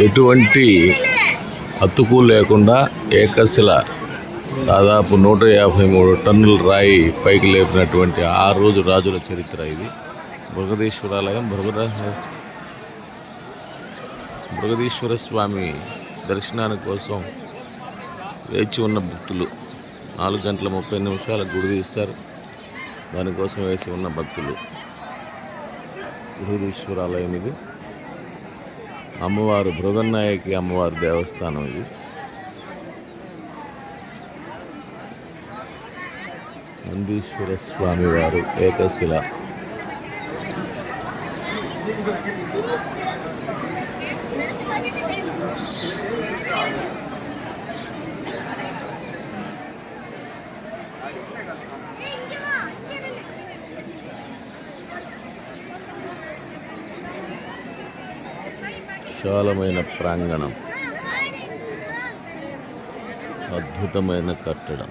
ఎటువంటి అతుకు లేకుండా ఏకశిల దాదాపు 153 టన్నుల రాయి పైకి లేపినటువంటి ఆ రోజు రాజుల చరిత్ర ఇది. బృహదీశ్వరాలయం బృహదీశ్వర స్వామి దర్శనాని కోసం వేచి ఉన్న భక్తులు 4 గంటల 30 నిమిషాల గుడి తీస్తారు. దానికోసం వేసి ఉన్న భక్తులు. బృహదీశ్వరాలయం ఇది. అమ్మవారు బృహన్నాయకి అమ్మవారి దేవస్థానం ఇది. నందీశ్వర స్వామి వారు ఏకశిల. విశాలమైన ప్రాంగణం, అద్భుతమైన కట్టడం.